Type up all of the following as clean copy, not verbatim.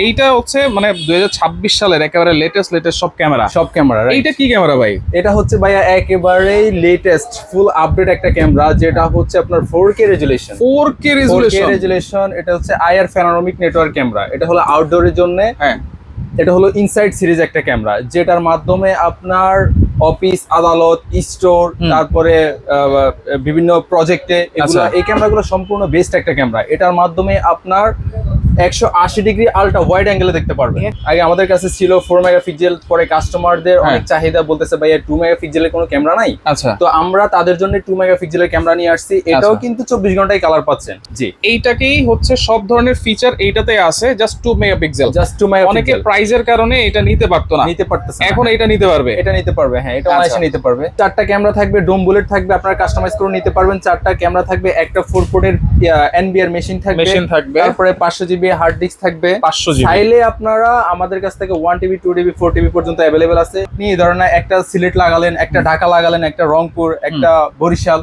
এইটা হচ্ছে মানে 2026 সালের একেবারে লেটেস্ট সব ক্যামেরা এইটা কি ক্যামেরা ভাই? এটা হচ্ছে ভাইয়া একেবারেই লেটেস্ট ফুল আপডেট একটা ক্যামেরা, যেটা হচ্ছে আপনার 4K রেজুলেশন। 4K resolution. এটা হচ্ছে আইআর প্যানোরামিক নেটওয়ার্ক ক্যামেরা। এটা হলো আউটডোরের জন্য। হ্যাঁ, এটা হলো ইনসাইড সিরিজ একটা ক্যামেরা, যেটার মাধ্যমে আপনার অফিস, আদালত, স্টোর, তারপরে বিভিন্ন প্রজেক্টে এগুলো, এই ক্যামেরাগুলো সম্পূর্ণ বেস্ট একটা ক্যামেরা। এটার মাধ্যমে আপনার 180 ডিগ্রি আলট্রা ওয়াইড অ্যাঙ্গেলে দেখতে পারবে। আগে আমাদের কাছে ছিল 4 মেগাপিক্সেল, পরে কাস্টমারদের অনেক চাহিদা, বলতেছে ভাইয়া 2 মেগাপিক্সেলের কোনো ক্যামেরা নাই। আচ্ছা, তো আমরা তাদের জন্য 2 মেগাপিক্সেলের ক্যামেরা নিয়ে আসছি। এটাও কিন্তু 24 ঘন্টায় কালার পাচ্ছেন। জি, এইটাকেই হচ্ছে সব ধরনের ফিচার এইটাতে আছে, জাস্ট 2 মেগাপিক্সেল। Just 2 megapixel. অনেকে প্রাইজের কারণে এটা নিতে পারতো না, নিতে পারতেছে, এখন এটা নিতে পারবে। এটা নিতে পারবে, হ্যাঁ, এটা অনায়াসে নিতে পারবে। 4টা ক্যামেরা থাকবে, ডোম বুলেট থাকবে, আপনারা কাস্টমাইজ করে নিতে পারবেন। 4টা ক্যামেরা থাকবে, একটা 4 পোর্টের এনবিআর মেশিন থাকবে, তারপরে 500 জিবি হার্ড ডিস্ক থাকবে। 500 জিবি চাইলে আপনারা আমাদের কাছ থেকে 1 টিবি, 2 টিবি, 4 টিবি পর্যন্ত অ্যাভেলেবেল আছে। আপনি ধরেন একটা সিলেট লাগালেন, একটা ঢাকা লাগালেন, একটা রংপুর, একটা বরিশাল,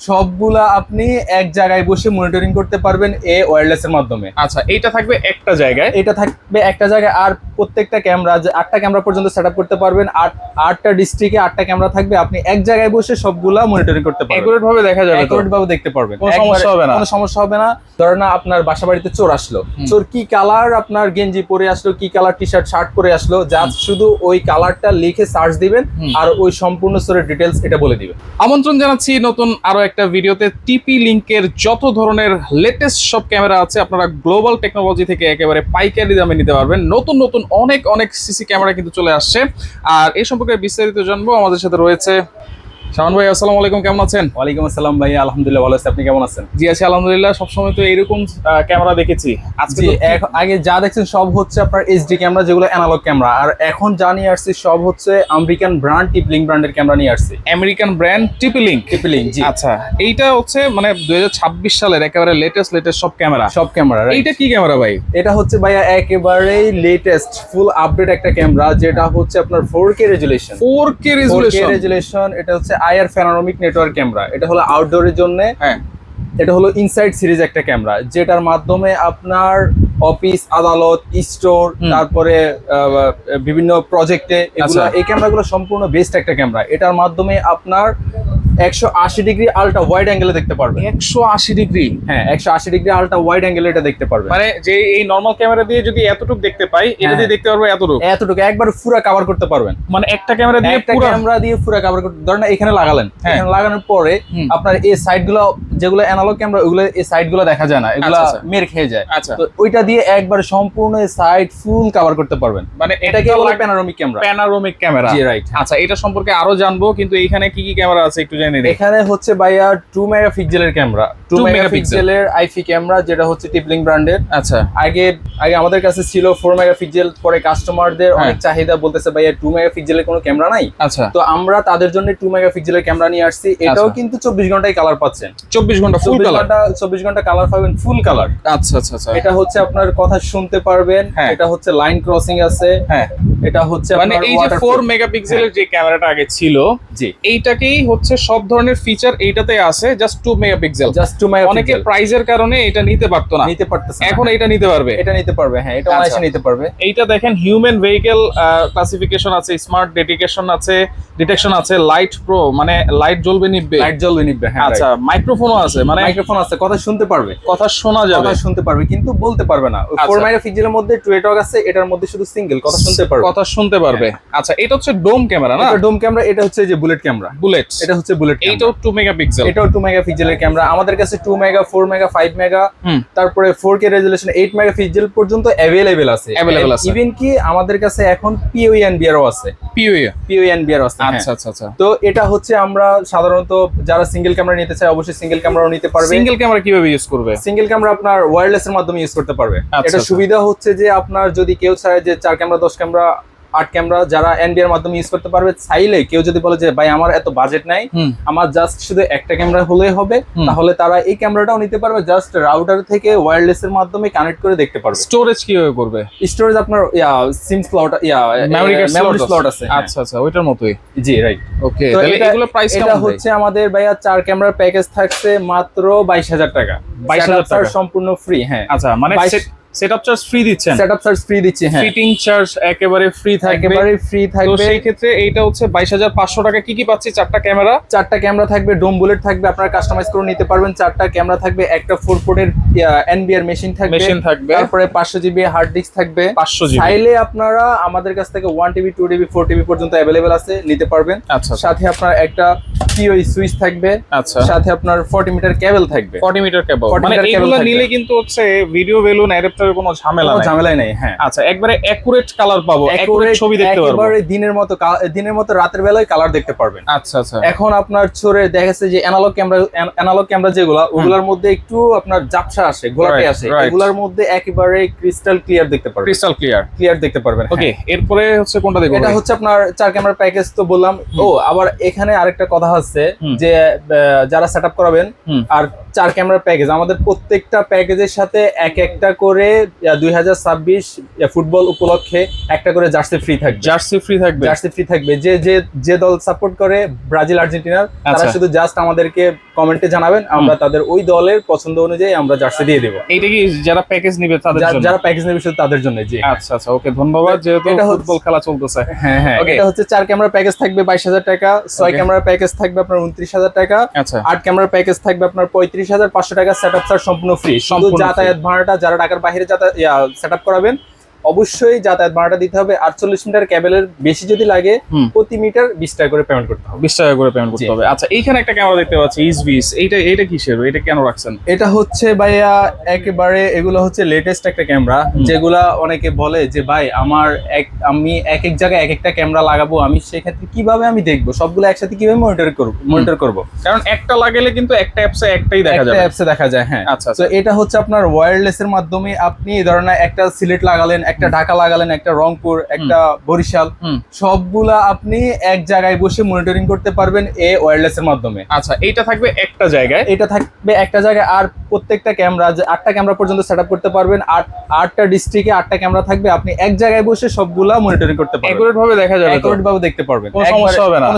সবগুলা আপনি এক জায়গায় বসে মনিটরিং করতে পারবেন এই ওয়্যারলেস এর মাধ্যমে। আচ্ছা, এইটা থাকবে একটা জায়গায়, এটা থাকবে একটা জায়গায়। আর প্রত্যেকটা ক্যামেরা 8টা ক্যামেরা পর্যন্ত সেটআপ করতে পারবেন। 8টা ডিস্ট্রিক্টে 8টা ক্যামেরা থাকবে, আপনি এক জায়গায় বসে সবগুলা মনিটরিং করতে পারবেন। একুরেট ভাবে দেখা যাবে, একুরেট ভাবে দেখতে পারবেন, কোনো সমস্যা হবে না। কোনো সমস্যা হবে না। ধরেন না আপনার বাসা বাড়িতে চোর আসলো, চোর কি কালার আপনার গেঞ্জি পরে আসলো, কি কালার টি শার্ট শার্ট পরে আসলো, জাস্ট শুধু ওই কালারটা লিখে সার্চ দিবেন আর ওই সম্পূর্ণ চোরের ডিটেলস এটা বলে দিবে। আমন্ত্রণ জানাচ্ছি নতুন আরো একটা ভিডিওতে। টিপি লিংকের যত ধরনের লেটেস্ট সব ক্যামেরা আছে আপনারা গ্লোবাল টেকনোলজি থেকে একেবারে পাইকারি দামে নিতে পারবেন। নতুন নতুন অনেক সিসি ক্যামেরা কিন্তু চলে আসছে, আর এই সম্পর্কে বিস্তারিত জানবো। আমাদের সাথে রয়েছে শাওন ভাই। আসসালামু আলাইকুম, কেমন আছেন? ওয়ালাইকুম আসসালাম ভাই, আলহামদুলিল্লাহ ভালো আছি। আপনি কেমন আছেন? জি আছি আলহামদুলিল্লাহ। সবসময় তো এরকম ক্যামেরা দেখেছি, আজকে আগে যা দেখছেন সব হচ্ছে আপনার এইচডি ক্যামেরা, যেগুলো অ্যানালগ ক্যামেরা। আর এখন যা নিয়ে আসছি সব হচ্ছে আমেরিকান ব্র্যান্ড টিপলিং ব্র্যান্ডের ক্যামেরা নিয়ে আসছি। American brand Tipling. জি। আচ্ছা, এইটা হচ্ছে মানে 2026 সালের একেবারে লেটেস্ট সব ক্যামেরা। এইটা কি ক্যামেরা ভাই? এটা হচ্ছে ভাইয়া একেবারেই লেটেস্ট ফুল আপডেট একটা ক্যামেরা, যেটা হচ্ছে আপনার 4K রেজুলেশন। 4K resolution. এটা হচ্ছে আইআর প্যানোরামিক নেটওয়ার্ক ক্যামেরা। এটা হলো আউটডোরের জন্য। হ্যাঁ, এটা হলো ইনসাইড সিরিজ একটা ক্যামেরা, যেটার মাধ্যমে আপনার অফিস, আদালত, স্টোর, তারপরে বিভিন্ন প্রজেক্টে এগুলো, এই ক্যামেরাগুলো সম্পূর্ণ বেস্ট একটা ক্যামেরা। এটার মাধ্যমে আপনার 180 ডিগ্রি আলট্রা ওয়াইড অ্যাঙ্গেলে দেখতে পারবেন। 180 ডিগ্রি? হ্যাঁ, 180 ডিগ্রি আলট্রা ওয়াইড অ্যাঙ্গেলে এটা দেখতে পারবেন। মানে যে এই নরমাল ক্যামেরা দিয়ে যদি এতটুকু দেখতে পাই, এটা দিয়ে দেখতে পারবো এতটুকু একবার পুরো কভার করতে পারবেন। মানে একটা ক্যামেরা দিয়ে পুরো কভার করতে, ধরেন এখানে লাগালেন, এখানে লাগানোর পরে আপনার এই সাইডগুলো, যেগুলো অ্যানালগ ক্যামেরা, ওগুলো এই সাইডগুলো দেখা যায় না, এগুলো মের খেয়ে যায়। আচ্ছা, তো ওইটা দিয়ে একবার সম্পূর্ণ সাইড ফুল কভার করতে পারবেন। মানে এটাকে বলে প্যানোরামিক ক্যামেরা। জি, রাইট। আচ্ছা, এটা সম্পর্কে আরো জানবো, কিন্তু এইখানে কি কি ক্যামেরা আছে একটু জেনে নিই। এখানে হচ্ছে ভাইয়া 2 মেগাপিক্সেলের ক্যামেরা, 2 মেগাপিক্সেলের আইফি ক্যামেরা, যেটা হচ্ছে টিপলিং ব্র্যান্ডের। আচ্ছা, আগে আমাদের কাছে ছিল 4 মেগাপিক্সেল, পরে কাস্টমারদের অনেক চাহিদা, বলতেছে ভাইয়া 2 মেগাপিক্সেলের কোনো ক্যামেরা নাই। আচ্ছা, তো আমরা তাদের জন্য 2 মেগাপিক্সেলের ক্যামেরা নিয়ে আসছি। এটাও কিন্তু 24 ঘন্টায় কালার পাচ্ছেন। 24 ঘন্টা ফুল কালার? 24 ঘন্টা কালার পাবেন, ফুল কালার। আচ্ছা। এটা হচ্ছে আপনার কথা শুনতে পারবেন। এটা হচ্ছে লাইন ক্রসিং আছে। হ্যাঁ, এটা হচ্ছে মানে এই যে 4 মেগাপিক্সেলের যে ক্যামেরাটা আগে ছিল, জি, এইটাকেই হচ্ছে সব ধরনের ফিচার এইটাতে আছে, জাস্ট 2 মেগাপিক্সেল। অনেকে প্রাইজের কারণে এটা নিতে পারতো না, নিতে পারতেছে, এখন এটা নিতে পারবে। এটা নিতে পারবে, হ্যাঁ, এটা অনায়াসে নিতে পারবে। এইটা দেখেন, হিউম্যান ভেহিকল ক্লাসিফিকেশন আছে, স্মার্ট ডিটেকশন আছে, লাইট প্রো, মানে লাইট জ্বলবে নিবে। হ্যাঁ। আচ্ছা, মাইক্রোফোনও আছে, মানে মাইক্রোফোন আছে, কথা শুনতে পারবে, কথা শোনা যাবে, শুনতে পারবে, কিন্তু বলতে পারবে না। 4 মেগাপিক্সেলের মধ্যে টুয়েটক আছে, এটার মধ্যে শুধু সিঙ্গেল কথা শুনতে পারবে। আচ্ছা, এটা হচ্ছে ডোম ক্যামেরা না? এটা ডোম ক্যামেরা। এটা হচ্ছে যে বুলেট ক্যামেরা। এটা হচ্ছে বুলেট। এইটাও 2 মেগাপিক্সেল? এটাও 2 মেগাপিক্সেলের ক্যামেরা। আমাদের কাছে 2 মেগা, 4 মেগা, 5 মেগা, তারপরে 4K রেজুলেশন 8 মেগাপিক্সেল পর্যন্ত অ্যাভেলেবেল আছে। ইভেন কি আমাদের কাছে এখন পিওই এনবিআরও আছে। পিওই এনবিআর আছে। আচ্ছা। তো এটা হচ্ছে আমরা সাধারণত যারা সিঙ্গেল ক্যামেরা নিতে চায়, অবশ্যই সিঙ্গেল ক্যামেরাও নিতে পারবে। সিঙ্গেল ক্যামেরা কিভাবে ইউজ করবে? সিঙ্গেল ক্যামেরা আপনার ওয়্যারলেস এর মাধ্যমে ইউজ করতে পারবে। এটা সুবিধা হচ্ছে যে আপনার যদি কেউ চায় যে 4 ক্যামেরা, 10 ক্যামেরা, 8 ক্যামেরা, যারা এনবিআর মাধ্যমে ইউজ করতে পারবে। চাইলে কেউ যদি বলে যে ভাই আমার এত বাজেট নাই, আমার জাস্ট শুধু একটা ক্যামেরা হলেই হবে, তাহলে তারা এই ক্যামেরাটাও নিতে পারবে। জাস্ট রাউটার থেকে ওয়্যারলেস এর মাধ্যমে কানেক্ট করে দেখতে পারবে। স্টোরেজ কিভাবে করবে? স্টোরেজ আপনার সিম স্লট, মেমরি স্লট আছে। আচ্ছা, ওইটার মতই। জি, রাইট। ওকে, তাহলে এগুলো প্রাইস কেমন? এটা হচ্ছে আমাদের ভাইয়া 4 ক্যামেরার প্যাকেজ থাকছে মাত্র 22,000 টাকা। 22,000 টাকা সম্পূর্ণ ফ্রি। হ্যাঁ। আচ্ছা, মানে সেটআপ চার্জ ফ্রি দিচ্ছেন? সেটআপ চার্জ ফ্রি দিচ্ছি, হ্যাঁ। ফিটিং চার্জ একেবারে ফ্রি থাকবে? একেবারে ফ্রি তো থাকবে। সেই ক্ষেত্রে এইটা হচ্ছে 22,500 টাকা। কি কি পাচ্ছি? চারটা ক্যামেরা থাকবে, ডোম বুলেট থাকবে, আপনারা কাস্টমাইজ করে নিতে পারবেন। চারটা ক্যামেরা থাকবে, একটা 4 পোর্টের এনবিআর মেশিন থাকবে, তারপরে 500 জিবি হার্ড ডিস্ক থাকবে। 500 জিবি চাইলে আপনারা আমাদের কাছ থেকে 1 টিবি 2 টিবি 4 টিবি পর্যন্ত অ্যাভেলেবেল আছে, নিতে পারবেন। আচ্ছা, সাথে আপনার একটা পিওই সুইচ থাকবে, আচ্ছা, সাথে আপনার 40 মিটার কেবল থাকবে। 40 মিটার কেবল, 40 মানে মিটার এগুলো কেবল নিলে কিন্তু হচ্ছে ভিডিও বেলুন অ্যাডাপ্টারের কোনো ঝামেলা কোনো নাই। ঝামেলাই নেই, হ্যাঁ। আচ্ছা, একবারে একুরেট কালার পাবো, একুরেট ছবি দেখতে পারবো। একেবারে দিনের মতো রাতের বেলায় কালার দেখতে পারবেন। আচ্ছা আচ্ছা। এখন আপনার চোরে দেখা যাচ্ছে যে অ্যানালগ ক্যামেরা যেগুলো, ওগুলোর মধ্যে একটু আপনার ঝাপসা আসে, ঘোলাটে আসে, এগুলোর মধ্যে একেবারে ক্রিস্টাল ক্লিয়ার দেখতে পারবেন। ক্রিস্টাল ক্লিয়ার দেখতে পারবেন। ওকে, এরপরে হচ্ছে কোনটা দেখবো? এটা হচ্ছে আপনার 4 ক্যামেরা প্যাকেজ তো বললাম। ও আবার এখানে আরেকটা কথা হচ্ছে যে যারা সেটআপ করাবেন আর 4 ক্যামেরা প্যাকেজ, আমাদের প্রত্যেকটা প্যাকেজের সাথে একটা করে 2026 ফুটবল উপলক্ষে একটা করে জার্সি ফ্রি থাকবে। যে দল সাপোর্ট করে ব্রাজিল আর্জেন্টিনার, তারা শুধু জাস্ট আমাদেরকে কমেন্টে জানাবেন, আমরা তাদের ওই দলের পছন্দ অনুযায়ী আমরা জার্সি দিয়ে দেব। এইটা কি যারা প্যাকেজ নেবে তাদের জন্য? যারা প্যাকেজ নেবে শুধু তাদের জন্য। জি, আচ্ছা আচ্ছা, ওকে, ধন্যবাদ। যেহেতু ফুটবল খেলা চলতেছে, হ্যাঁ হ্যাঁ, এটা হচ্ছে 4 ক্যামেরা প্যাকেজ থাকবে 22,000 টাকা, 6 ক্যামেরা প্যাকেজ থাকবে আপনার 29,000 টাকা, আচ্ছা, 8 ক্যামেরা প্যাকেজ থাকবে আপনার 35,500 টাকা। সেটআপ চার্জ সম্পূর্ণ ফ্রি। শুধু যাতায়াত ভাড়াটা, যারা ঢাকার বাইরে সেটআপ করাবেন অবশ্যই যাতায়াত ভাড়াটা দিতে হবে। 48 মিটার কেবলের বেশি যদি লাগে প্রতি মিটার 20 টাকা করে পেমেন্ট করতে হবে। 20 টাকা করে পেমেন্ট করতে হবে। আচ্ছা, এইখানে একটা ক্যামেরা দেখতে পাচ্ছি ইসবিস, এইটা কিসের? এটা কেন রাখছেন? এটা হচ্ছে ভাইয়া একেবারে এগুলো হচ্ছে লেটেস্ট একটা ক্যামেরা, যেগুলা অনেকে বলে যে ভাই আমি এক এক জায়গায় এক একটা ক্যামেরা লাগাবো, আমি সেক্ষেত্রে কিভাবে আমি দেখবো সবগুলো একসাথে, কিভাবে মনিটর করব? কারণ একটা লাগালে কিন্তু একটা অ্যাপসে একটাই দেখা যাবে, দেখা যায়, হ্যাঁ। আচ্ছা, তো এটা হচ্ছে আপনার ওয়্যারলেস এর মাধ্যমে আপনি এই ধরনের একটা সিলেট লাগালেন, একটা ঢাকা লাগালেন, একটা রংপুর, একটা বরিশাল, সবগুলা আপনি এক জায়গায় বসে মনিটরিং করতে পারবেন এই ওয়্যারলেস এর মাধ্যমে। আচ্ছা, এইটা থাকবে একটা জায়গায়, আর প্রত্যেকটা ক্যামেরা 8টা ক্যামেরা পর্যন্ত সেটআপ করতে পারবেন। 8টা ডিস্ট্রিক্টে 8টা ক্যামেরা থাকবে, আপনি এক জায়গায় বসে সবগুলা মনিটরিং করতে পারবেন, একুরেট ভাবে দেখা যাবে, একুরেট ভাবে দেখতে পারবেন, কোনো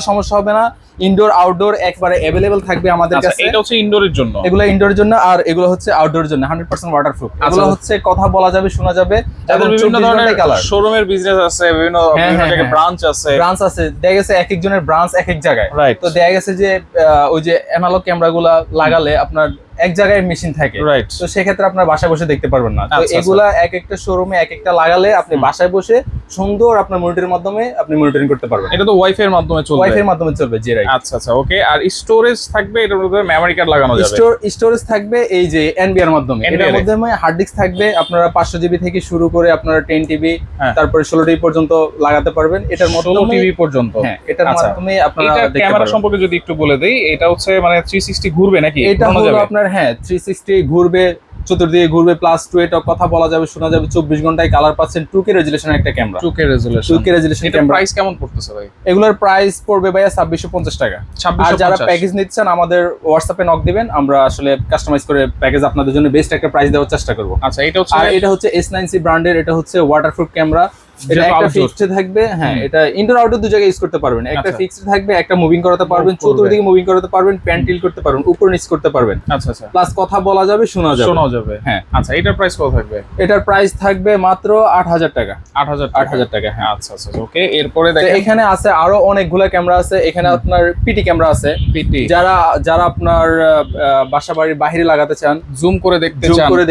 সমস্যা হবে না। ইনডোর আউটডোর একবারে अवेलेबल থাকবে আমাদের কাছে। এটা হচ্ছে ইনডোরের জন্য, এগুলো ইনডোরের জন্য, আর এগুলো হচ্ছে আউটডোরের জন্য 100% ওয়াটারপ্রুফ। এগুলো হচ্ছে কথা বলা যাবে, শোনা যাবে। যাদের বিভিন্ন ধরনের শোরুমের বিজনেস আছে, বিভিন্ন জায়গায় ব্রাঞ্চ আছে, দেখা গেছে এক একজনের ব্রাঞ্চ এক এক জায়গায়, তো দেখা গেছে যে ওই যে অ্যানালগ ক্যামেরাগুলা লাগালে আপনার এক জায়গায় মেশিন থাকে, তো সেক্ষেত্রে আপনার বাসায় বসে দেখতে পারবেন না। তো এগুলা এক একটা শোরুমে এক একটা লাগালে আপনি বাসায় বসে সুন্দর আপনার মনিটরের মাধ্যমে আপনি মনিটরিং করতে পারবেন। এটা তো ওয়াইফাই এর মাধ্যমে চলবে? ওয়াইফাই এর মাধ্যমে চলবে, জি, রাইট। আচ্ছা আচ্ছা, ওকে। আর স্টোরেজ থাকবে, এটার মধ্যে মেমরি কার্ড লাগানো যাবে? স্টোরেজ থাকবে এই যে এনবিআর মাধ্যমে। এটার মধ্যে হার্ড ডিস্ক থাকবে, আপনারা 500 জিবি থেকে শুরু করে আপনারা 10 টিবি, তারপরে 16 টিবি পর্যন্ত লাগাতে পারবেন। এটার মধ্যে 16 টিবি পর্যন্ত, হ্যাঁ, এটার মাধ্যমে আপনারা দেখতে পারবেন। ক্যামেরা সম্পর্কে যদি একটু বলে দেই, এটা হচ্ছে মানে 360 ঘুরবে নাকি? এটা হলো আপনার, হ্যাঁ, 360 ঘুরবে, চতুর্দিকে ঘুরবে, প্লাস 2 এটা কথা বলা যাবে, শোনা যাবে, 24 ঘন্টায় কালার পাচ্ছেন। 2K রেজুলেশন একটা ক্যামেরা, 2K রেজুলেশন। এটা প্রাইস কেমন পড়তেছে ভাই? এগুলোর প্রাইস পড়বে ভাইয়া 2650 টাকা। আর যারা প্যাকেজ নিচ্ছেন আমাদের হোয়াটসঅ্যাপে নক দিবেন, আমরা আসলে কাস্টমাইজ করে প্যাকেজ আপনাদের জন্য বেস্ট একটা প্রাইস দেওয়ার চেষ্টা করব। আচ্ছা, এটা হচ্ছে S9C ব্র্যান্ডের, এটা হচ্ছে ওয়াটারপ্রুফ ক্যামেরা। এটা একটা ফিক্সড থাকবে, হ্যাঁ, এটা ইনডোর আউটডোর দুই জায়গায় ইউজ করতে পারবেন। একটা ফিক্সড থাকবে, একটা মুভিং করাতে পারবেন, চতুর্দিকে মুভিং করাতে পারবেন, প্যান টিল্ট করতে পারবেন, উপর নিচ করতে পারবেন। আচ্ছা আচ্ছা, প্লাস কথা বলা যাবে, শোনা যাবে, হ্যাঁ। আচ্ছা, এটার প্রাইস কত থাকবে? এটার প্রাইস থাকবে মাত্র 8000 টাকা। 8000 টাকা, হ্যাঁ। আচ্ছা আচ্ছা, ওকে। এরপরে দেখেন এখানে আছে আরো অনেকগুলা ক্যামেরা আছে। এখানে আপনার পিটি ক্যামেরা আছে, যারা আপনার বাসা বাড়ির বাইরে লাগাতে চান, জুম করে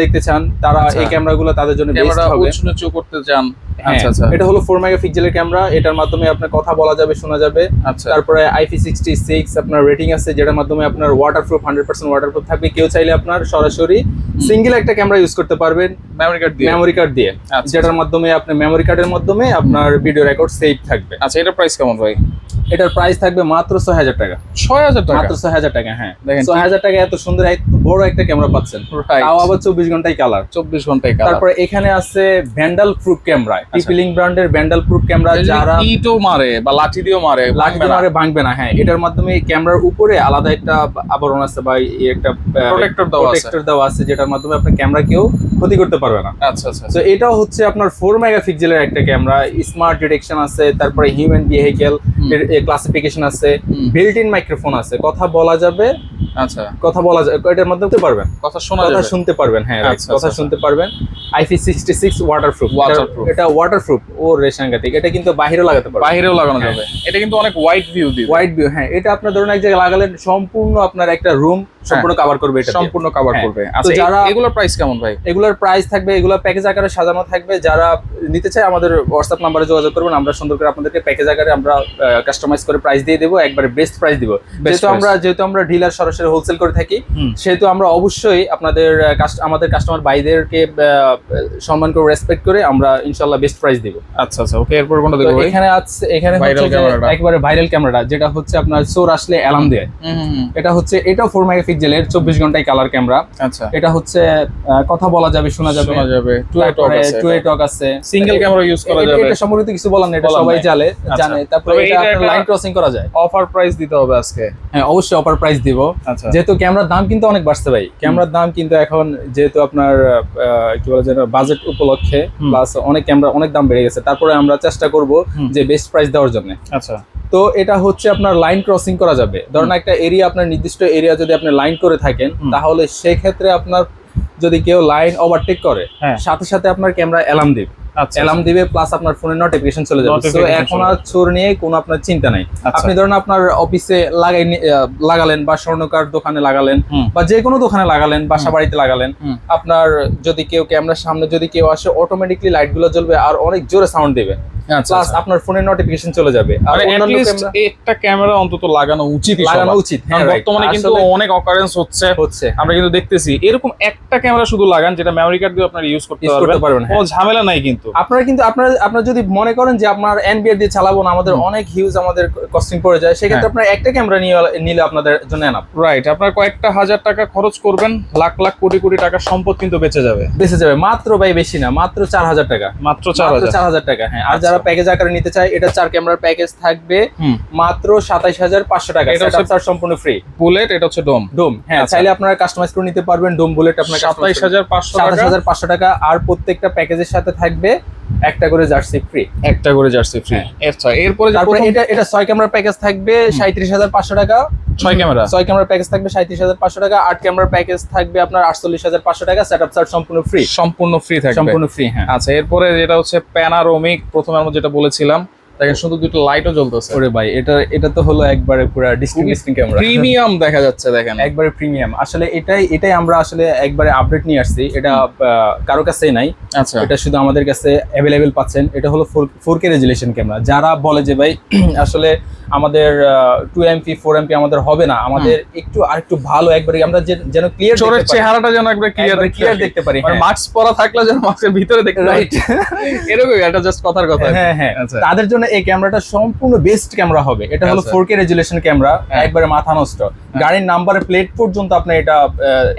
দেখতে চান, তারা এই ক্যামেরাগুলো তাদের জন্য বেস্ট হবে। উঁচু করতে চান, আচ্ছা আচ্ছা। এটা হলো 4 মেগাপিক্সেলের ক্যামেরা, এটার মাধ্যমে আপনার কথা বলা যাবে, শোনা যাবে। আচ্ছা, তারপরে IP66 আপনার রেটিং আছে, যেটার মাধ্যমে আপনার ওয়াটারপ্রুফ 100% ওয়াটারপ্রুফ থাকবে। কেউ চাইলে আপনার সরাসরি সিঙ্গেল একটা ক্যামেরা ইউজ করতে পারবেন মেমরি কার্ড দিয়ে, যেটার মাধ্যমে আপনি মেমরি কার্ডের মাধ্যমে আপনার ভিডিও রেকর্ড সেভ থাকবে। আচ্ছা, এটার প্রাইস কেমন ভাই? এটার প্রাইস থাকবে মাত্র 6000 টাকা। 6000 টাকা? মাত্র 6000 টাকা, হ্যাঁ। 6000 টাকা এত সুন্দর এত বড় একটা ক্যামেরা পাচ্ছেন, তাও আবার 24 ঘন্টায় কালার। 24 ঘন্টায় কালার। তারপরে এখানে আছে ভ্যান্ডাল প্রুফ ক্যামেরা, টিপিলিং ব্র্যান্ডের ভ্যান্ডাল প্রুফ ক্যামেরা। যারা ইটও মারে বা লাঠি দিয়েও মারে, ভাঙবে না, হ্যাঁ। এটার মাধ্যমে ক্যামেরার উপরে আলাদা একটা আবরণ আছে বা একটা প্রোটেক্টর দেওয়া আছে, যেটার মাধ্যমে আপনার ক্যামেরা কেউ ক্ষতি করতে পারবে না। আচ্ছা আচ্ছা। তো এটাও হচ্ছে আপনার 4 মেগাপিক্সেলের একটা ক্যামেরা, স্মার্ট ডিটেকশন আছে, তারপরে হিউম্যান বিহেভিয়ার ক্লাসিফিকেশন আছে, বিল্ট ইন মাইক্রোফোন আছে, কথা বলা যাবে, আচ্ছা, কথা বলা যায়, এটার মাধ্যমে শুনতে পারবেন, কথা শোনা কথা যাবে। শুনতে পারবেন, হ্যাঁ right, আচ্ছা, কথা আচ্ছা, শুনতে পারবেন। IP66 waterproof, Waterproof। এটা ওয়াটারপ্রুফ ও রেশাঙ্গাতিক, এটা কিন্তু বাইরেও লাগাতে পারবেন, বাইরেও লাগানো হ্যাঁ। যাবে। এটা কিন্তু অনেক ওয়াইড ভিউ দিবে। ওয়াইড ভিউ, হ্যাঁ, এটা আপনার ধরুন এক জায়গায় লাগালেন সম্পূর্ণ আপনার একটা রুম সম্পূর্ণ কভার করবে, এটা সম্পূর্ণ কভার হ্যাঁ। করবে। তো আচ্ছা, যারা এগুলোর প্রাইস কেমন ভাই? এগুলোর প্রাইস থাকবে, এগুলো প্যাকেজ আকারে সাজানো থাকবে, যারা নিতে চায় আমাদের হোয়াটসঅ্যাপ নাম্বারে যোগাযোগ করবেন, আমরা সুন্দর করে আপনাদেরকে প্যাকেজ আকারে আমরা কাস্টমাইজ করে প্রাইস দিয়ে দেবো, একবারে বেস্ট প্রাইস দিব। যেহেতু আমরা ডিলার সরাসরি হোলসেল করে থাকি, সেহেতু আমরা অবশ্যই আপনাদের আমাদের কাস্টমার ভাইদেরকে সম্মান করে রেসপেক্ট করে আমরা ইনশাআল্লাহ বেস্ট প্রাইস দিব। আচ্ছা আচ্ছা, ওকে, এরপর কোনটা দেখবো ভাই? এখানে Viral হচ্ছে ক্যামেরাটা। একবারে ভাইরাল ক্যামেরাটা, যেটা হচ্ছে আপনার চোর আসলে অ্যালার্ম দেয়। এটাও 4 মেগাপিক্সেলের 24 ঘন্টায় কালার ক্যামেরা। আচ্ছা, এটা হচ্ছে কথা বলা যাবে, শোনা যাবে, শোনা যাবে, টুয়ে টক আছে, টুয়ে টক আছে, সিঙ্গেল ক্যামেরা ইউজ করা যাবে। এটা সম্পর্কে কিছু বলার না, এটা বলার সবাই নাই। জানে। তারপরে তবে এটা এটা একটা লাইন ক্রসিং করা যায়। অফার প্রাইস দিতে হবে আজকে। হ্যাঁ, অবশ্যই অফার প্রাইস দিব, আচ্ছা, যেহেতু ক্যামেরার দাম কিন্তু অনেক বাড়ছে ভাই। ক্যামেরার দাম কিন্তু এখন যেহেতু আপনার কি বলে যেন বাজেট উপলক্ষে প্লাস অনেক ক্যামেরা অনেক দাম বেড়ে গেছে, তারপরে আমরা চেষ্টা করব যে বেস্ট প্রাইস দেওয়ার জন্য। আচ্ছা, তো এটা হচ্ছে আপনার লাইন ক্রসিং করা যাবে। ধরুন একটা এরিয়া, আপনার নির্দিষ্ট এরিয়া যদি আপনি লাইন করে থাকেন, তাহলে সেক্ষেত্রে আপনার যদি কেউ লাইন ওভারটেক করে, হ্যাঁ। সাথে সাথে আপনার ক্যামেরা অ্যালার্ম দিবে, আচ্ছা, অ্যালার্ম দিবে, প্লাস আপনার ফোনে নোটিফিকেশন চলে যাবে। তো Notification এখন চলে আর চোর নিয়ে কোনো আপনার চিন্তা নাই। আচ্ছা। আপনি ধরুন আপনার অফিসে লাগালেন, বা স্বর্ণকার দোকানে লাগালেন, হুম। বা যে কোনো দোকানে লাগালেন, বাসা বাড়িতে লাগালেন, হুম। আপনার যদি কেউ ক্যামেরার সামনে যদি কেউ আসে, অটোমেটিকলি লাইট গুলো জ্বলবে আর অনেক জোরে সাউন্ড দিবে, আচ্ছা, প্লাস আপনার ফোনে নোটিফিকেশন চলে যাবে। আর মানে অন্যান্য at least ক্যামেরা একটা ক্যামেরা অন্তত লাগানো উচিত, লাগানো উচিত, হ্যাঁ, right। বর্তমানে কিন্তু আসলে অনেক অকারেন্স হচ্ছে, হচ্ছে আমরা কিন্তু দেখতেছি। এরকম একটা ক্যামেরা শুধু লাগান যেটা মেমরি কার্ড দিয়ে আপনারা ইউজ করতে use করতে পারবেন, হ্যাঁ। কোনো ঝামেলা নাই কিন্তু। আপনারা কিন্তু আপনার যদি মনে করেন যে আপনার এনবিআর দিয়ে চালাবো না, আমাদের অনেক হিউজ আমাদের কস্টিং পড়ে যায়, সেক্ষেত্রে হ্যাঁ। আপনার একটা ক্যামেরা নিলে আপনাদের জন্য এনাফ। রাইট, আপনার কয়েকটা হাজার টাকা খরচ করবেন, লাখ লাখ কোটি কোটি টাকার সম্পদ কিন্তু বেঁচে যাবে। বেঁচে যাবে মাত্র ভাই, বেশি না, মাত্র 4000 টাকা, মাত্র মাত্র 4000। 4000 টাকা, হ্যাঁ। আর আচ্ছা। যারা প্যাকেজ আকারে নিতে চায়, এটা 4 ক্যামেরার প্যাকেজ থাকবে মাত্র 27500 টাকা, এটা সেটআপ চার্জ সম্পূর্ণ ফ্রি। বুলেট, এটা হচ্ছে ডোম। ডোম, হ্যাঁ, আচ্ছা। চাইলে আপনারা কাস্টমাইজ করে নিতে পারবেন। ডোম বুলেট আপনার 27500 টাকা। 27500 টাকা, আর প্রত্যেকটা প্যাকেজের সাথে থাকবে একটা করে জার্সি ফ্রি, একটা করে জার্সি ফ্রি। আচ্ছা, এরপরে তারপরে এটা 6 ক্যামেরার প্যাকেজ থাকবে 37500 টাকা। 6 ক্যামেরা, 6 ক্যামেরার প্যাকেজ থাকবে 37500 টাকা, 8 ক্যামেরার প্যাকেজ থাকবে আপনার 48500 টাকা, সেটআপ চার্জ সম্পূর্ণ ফ্রি, সম্পূর্ণ ফ্রি থাকবে। সম্পূর্ণ ফ্রি, হ্যাঁ। আচ্ছা, এরপরে যেটা হচ্ছে প্যানারোমিক, প্রথমে আমরা যেটা বলেছিলাম, দেখেন শুধু দুটো লাইটও জ্বলতেছে। ওরে ভাই, এটা তো হলো একবারে পুরো ডিস্টিংগুইশিং ক্যামেরা, প্রিমিয়াম দেখা যাচ্ছে, দেখেন একবারে প্রিমিয়াম। আসলে এটাই আমরা আসলে একবারে আপডেট নিয়ে আসছি, এটা কারো কাছেই নাই। আচ্ছা, এটা শুধু আমাদের কাছে অ্যাভেলেবেল পাচ্ছেন। এটা হলো 4K রেজুলেশন ক্যামেরা। যারা বলে যে ভাই আসলে আমাদের 2MP 4MP আমাদের হবে না, আমাদের আরেকটু ভালো একবারে আমরা যেন ক্লিয়ার চোরের চেহারাটা যেন একবার ক্লিয়ার দেখতে পারি, মানে মাস্ক পরা থাকলে যেন মাস্কের ভিতরে দেখতে পাই, রাইট। এরকম এটা জাস্ট কথার কথা। হ্যাঁ হ্যাঁ, আচ্ছা। তাদের জন্য এই ক্যামেরাটা সম্পূর্ণ বেস্ট ক্যামেরা হবে। এটা হলো আচ্ছা। 4K রেজুলেশন ক্যামেরা, হ্যাঁ। একবারে মাথা নষ্ট। গাড়ির নাম্বারের প্লেট পর্যন্ত আপনি এটা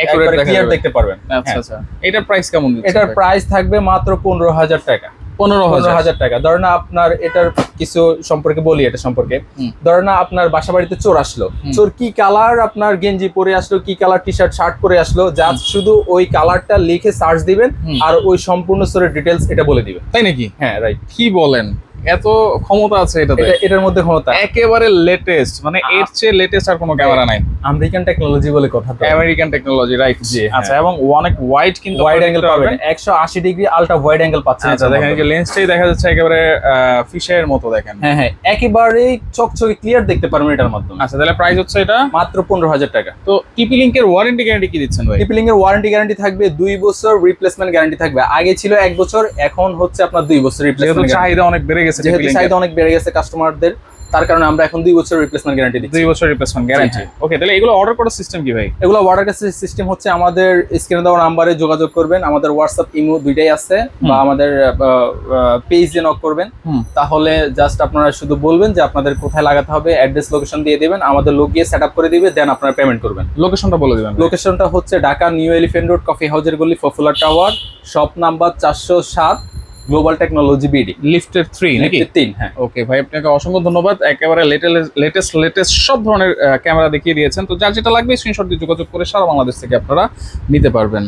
একবারে দেখা ক্লিয়ার যাবে। দেখতে পারবেন। আচ্ছা আচ্ছা, এটার প্রাইস কেমন দিচ্ছেন? এটার প্রাইস থাকবে মাত্র 15000 টাকা। 15000 টাকা। ধরেন আপনার এটার কিছু সম্পর্কে বলি, এটা সম্পর্কে ধরেন আপনার বাসা বাড়িতে চোর আসলো, চোর কি কালার আপনার গেঞ্জি পরে আসলো, কি কালার টি শার্ট শার্ট পরে আসলো, জাস্ট শুধু ওই কালারটা লিখে সার্চ দিবেন আর ওই সম্পূর্ণ চোরের ডিটেলস এটা বলে দিবে। তাই নাকি? হ্যাঁ, রাইট। কি বলেন, এত ক্ষমতা আছে এটাতে? এটার মধ্যে ক্ষমতা একেবারে লেটেস্ট, মানে এর চেয়ে লেটেস্ট আর কোনো ক্যামেরা নাই। আমেরিকান টেকনোলজি বলে কথা, তো আমেরিকান টেকনোলজি, রাইট। জি, আচ্ছা, এবং অনেক ওয়াইড কিন্তু ওয়াইড অ্যাঙ্গেল পাবেন, 180 ডিগ্রি আলট্রা ওয়াইড অ্যাঙ্গেল পাচ্ছেন। আচ্ছা, দেখেন এই যে লেন্সটাই দেখা যাচ্ছে একেবারে ফিশের মতো, দেখেন। হ্যাঁ হ্যাঁ, একেবারে চকচকে ক্লিয়ার দেখতে পারবেন এটার মাধ্যমে। আচ্ছা, তাহলে প্রাইস হচ্ছে এটা মাত্র 15000 টাকা। তো টিপি লিংকের ওয়ারেন্টি গ্যারান্টি কি দিচ্ছেন ভাই? টিপি লিংকের ওয়ারেন্টি গ্যারান্টি থাকবে 2 বছর, রিপ্লেসমেন্ট গ্যারান্টি থাকবে। আগে ছিল 1 বছর, এখন হচ্ছে আপনার 2 বছর যেহেতু রিপ্লেসমেন্ট। চাহিদা অনেক বেড়ে গেছে, যেহেতু চাহিদা অনেক বেড়ে গেছে কাস্টমারদের, তার কারণে আমরা এখন 2 বছর রিপ্লেসমেন্ট গ্যারান্টি দিচ্ছি। 2 বছর রিপ্লেসমেন্ট গ্যারান্টি। ওকে, তাহলে এগুলো অর্ডার করার সিস্টেম কি ভাই? এগুলো অর্ডার কাছে সিস্টেম হচ্ছে আমাদের স্ক্রিনে দেওয়া নাম্বারে যোগাযোগ করবেন, আমাদের হোয়াটসঅ্যাপ ইমো দুইটাই আছে, বা আমাদের পেজে নক করবেন। তাহলে জাস্ট আপনারা শুধু বলবেন যে আপনাদের কোথায় লাগাতে হবে, অ্যাড্রেস লোকেশন দিয়ে দিবেন, আমাদের লোক গিয়ে সেটআপ করে দিবে, দেন আপনারা পেমেন্ট করবেন। লোকেশনটা বলে দিবেন। লোকেশনটা হচ্ছে Dhaka new elephant road, coffee হাউজের গলি, popular tower, shop number 407, global technology BD, লিফটের 3 নাকি? 3, হ্যাঁ। ওকে ভাই, আপনাকে অসংখ্য ধন্যবাদ। একেবারে লেটেস্ট সব ধরনের ক্যামেরা দেখিয়ে দিয়েছেন। তো যার যেটা লাগবে স্ক্রিনশট দিয়ে যোগাযোগ করে সারা বাংলাদেশ থেকে আপনারা নিতে পারবেন।